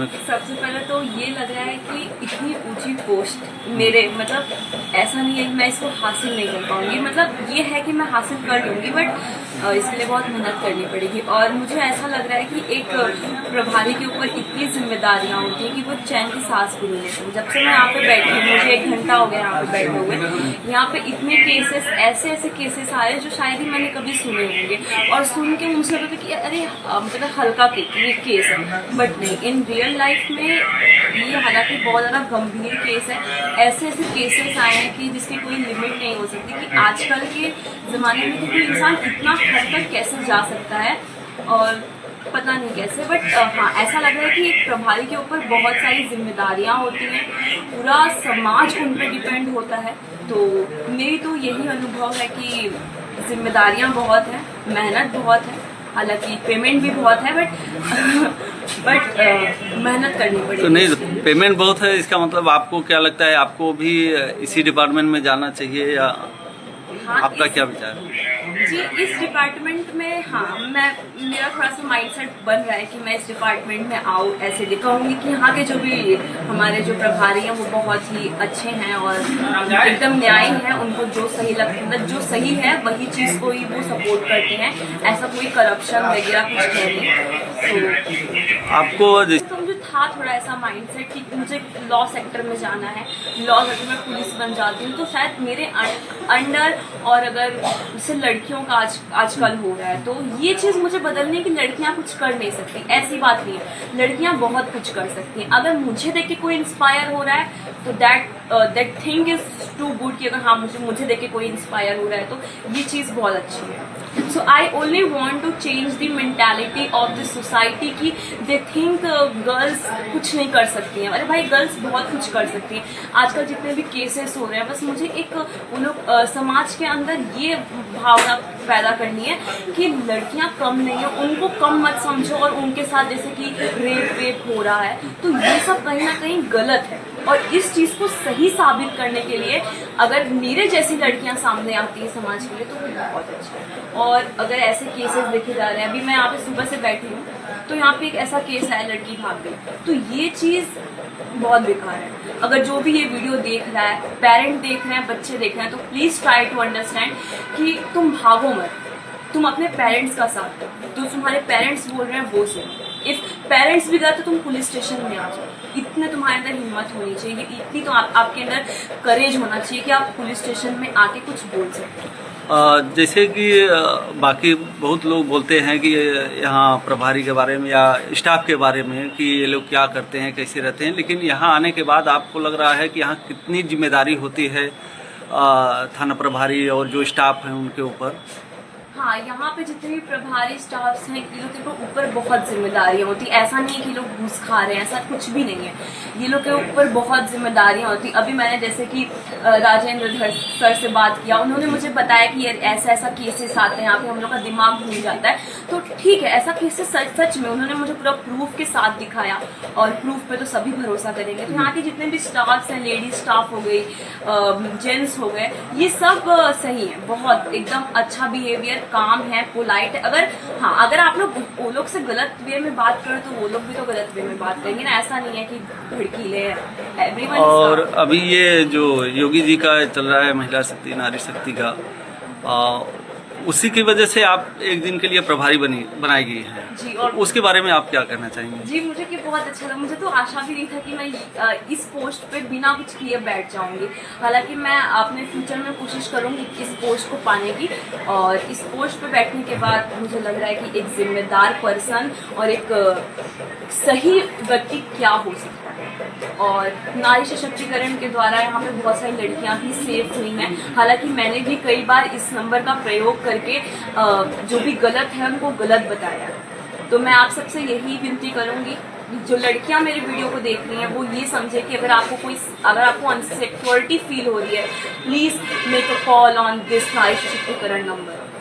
में? सबसे पहले तो ये लग रहा है कि इतनी ऊंची पोस्ट मेरे मतलब ऐसा नहीं है कि मैं इसको हासिल नहीं कर पाऊंगी, मतलब ये है कि मैं हासिल कर लूंगी, बट इसके लिए बहुत मेहनत करनी पड़ेगी। और मुझे ऐसा लग रहा है कि एक प्रभारी के ऊपर इतनी जिम्मेदारियां होती हैं कि वो चैन की सांस भी नहीं लेते। जब से मैं यहाँ पे बैठी हूँ, मुझे 1 घंटा हो गया यहाँ पे बैठे हुए, यहाँ पे इतने केसेस, ऐसे केसेस आ रहे हैं जो शायद ही मैंने कभी सुने होंगे, और सुन के मुझे लगता है कि अरे मतलब हल्का केस है, बट नहीं, इन रियल लाइफ में ये हालांकि बहुत ज़्यादा गंभीर केस है। ऐसे केसेस आए हैं कि जिसकी कोई लिमिट नहीं हो सकती, कि आजकल के ज़माने में तो कोई इंसान इतना हद तक कैसे जा सकता है और पता नहीं कैसे, बट हाँ, ऐसा लग रहा है कि एक प्रभारी के ऊपर बहुत सारी जिम्मेदारियां होती हैं, पूरा समाज उन पर डिपेंड होता है। तो मेरी तो यही अनुभव है कि जिम्मेदारियां बहुत हैं, मेहनत बहुत है, हालांकि पेमेंट भी बहुत है, बट मेहनत करनी पड़ेगी। तो नहीं, पेमेंट बहुत है, इसका मतलब आपको क्या लगता है, आपको भी इसी डिपार्टमेंट में जाना चाहिए, या हाँ, आपका क्या विचार है? जी, इस डिपार्टमेंट में हाँ, मेरा थोड़ा सा माइंडसेट बन रहा है कि मैं इस डिपार्टमेंट में आऊँ। ऐसे कहूँगी कि यहाँ के जो भी हमारे जो प्रभारी हैं वो बहुत ही अच्छे हैं और एकदम न्यायी हैं, उनको जो सही लगता है, जो सही है वही चीज़ को ही वो सपोर्ट करते हैं, ऐसा कोई करप्शन वगैरह कुछ नहीं। तो आपको तो मुझे था थोड़ा ऐसा माइंडसेट कि मुझे लॉ सेक्टर में जाना है, लॉ सेक्टर में पुलिस बन जाती हूँ तो शायद मेरे अंडर, और अगर जैसे लड़कियों का आजकल हो रहा है तो ये चीज़ मुझे बदलनी है कि लड़कियाँ कुछ कर नहीं सकती, ऐसी बात नहीं है, लड़कियाँ बहुत कुछ कर सकती हैं। अगर मुझे देख के कोई इंस्पायर हो रहा है तो that thing is too good, कि अगर हाँ मुझे देख के कोई इंस्पायर हो रहा है तो ये चीज़ बहुत अच्छी है। So I only want to change the mentality of the society की दे थिंक गर्ल्स कुछ नहीं कर सकती हैं। अरे भाई, गर्ल्स बहुत कुछ कर सकती हैं। आजकल जितने भी केसेस हो रहे हैं, बस मुझे एक उन लोग समाज के अंदर ये भावना पैदा करनी है कि लड़कियां कम नहीं है, उनको कम मत समझो, और उनके साथ जैसे कि रेप हो रहा है तो ये सब कहीं ना कहीं गलत है। और इस चीज़ को सही साबित करने के लिए अगर मेरे जैसी लड़कियां सामने आती है समाज के लिए तो वो बहुत अच्छा है। और अगर ऐसे केसेस देखे जा रहे हैं, अभी मैं यहाँ पे सुबह से बैठी हूँ तो यहाँ पे एक ऐसा केस है, लड़की भाग गई, तो ये चीज़ बहुत बेकार है। अगर जो भी ये वीडियो देख रहा है, पेरेंट देख रहे हैं, बच्चे देख रहे हैं, तो प्लीज़ ट्राई टू अंडरस्टैंड कि तुम भागो मत, तुम अपने पेरेंट्स का साथ दो, जो तुम्हारे पेरेंट्स बोल रहे हैं वो सुनो। इफ पेरेंट्स भी गए तो तुम पुलिस स्टेशन में आ जाओ, इतने तुम्हारे अंदर हिम्मत होनी चाहिए, इतनी तो आपके अंदर करेज होना चाहिए कि आप पुलिस स्टेशन में आके कुछ बोल सकते हो। जैसे कि बाकी बहुत लोग बोलते हैं कि यहाँ प्रभारी के बारे में या स्टाफ के बारे में कि ये लोग क्या करते हैं, कैसे रहते हैं, लेकिन यहाँ आने के बाद आपको लग रहा है कि यहाँ कितनी जिम्मेदारी होती है थाना प्रभारी और जो स्टाफ हैं उनके ऊपर? हाँ, यहाँ पे जितने भी प्रभारी स्टाफ्स हैं, ये लोग के ऊपर बहुत जिम्मेदारियाँ होती। ऐसा नहीं है कि लोग घूस खा रहे हैं, ऐसा कुछ भी नहीं है, ये लोग के ऊपर बहुत जिम्मेदारियाँ होती। अभी मैंने जैसे कि राजेंद्र सर से बात किया, उन्होंने मुझे बताया कि ऐसा केसेस आते हैं यहाँ पे, हम लोग का दिमाग घूम जाता है। तो ठीक है, ऐसा केसेस सच में उन्होंने मुझे पूरा प्रूफ के साथ दिखाया, और प्रूफ पे तो सभी भरोसा करेंगे। तो यहाँ के जितने भी स्टाफ्स हैं, लेडीज स्टाफ हो गई, जेंट्स हो गए, ये सब सही है, बहुत एकदम अच्छा बिहेवियर, काम है, पोलाइट है। अगर आप लोग वो लोग से गलत वे में बात करें तो वो लोग भी तो गलत वे में बात करेंगे ना, ऐसा नहीं है कि भड़कीले हैं एवरीवन। और अभी ये जो योगी जी का चल रहा है महिला शक्ति नारी शक्ति का, उसी की वजह से आप एक दिन के लिए प्रभारी बनाई गई है जी, और उसके बारे में आप क्या कहना चाहेंगे? जी, मुझे कि बहुत अच्छा लगा। मुझे तो आशा भी नहीं था कि मैं इस पोस्ट पे बिना कुछ किए बैठ जाऊंगी। हालांकि मैं अपने फ्यूचर में कोशिश करूंगी इस पोस्ट को पाने की, और इस पोस्ट पे बैठने के बाद मुझे लग रहा है कि एक जिम्मेदार पर्सन और एक सही व्यक्ति क्या हो सकता है। और नारी सशक्तिकरण के द्वारा यहाँ पे बहुत सारी लड़कियाँ भी सेफ हुई हैं। हालांकि मैंने भी कई बार इस नंबर का प्रयोग करके जो भी गलत है उनको गलत बताया। तो मैं आप सबसे यही विनती करूंगी, जो लड़कियां मेरे वीडियो को देख रही हैं वो ये समझे कि अगर आपको अनसिक्योरिटी फील हो रही है, please make a call on this नारी सशक्तिकरण नंबर।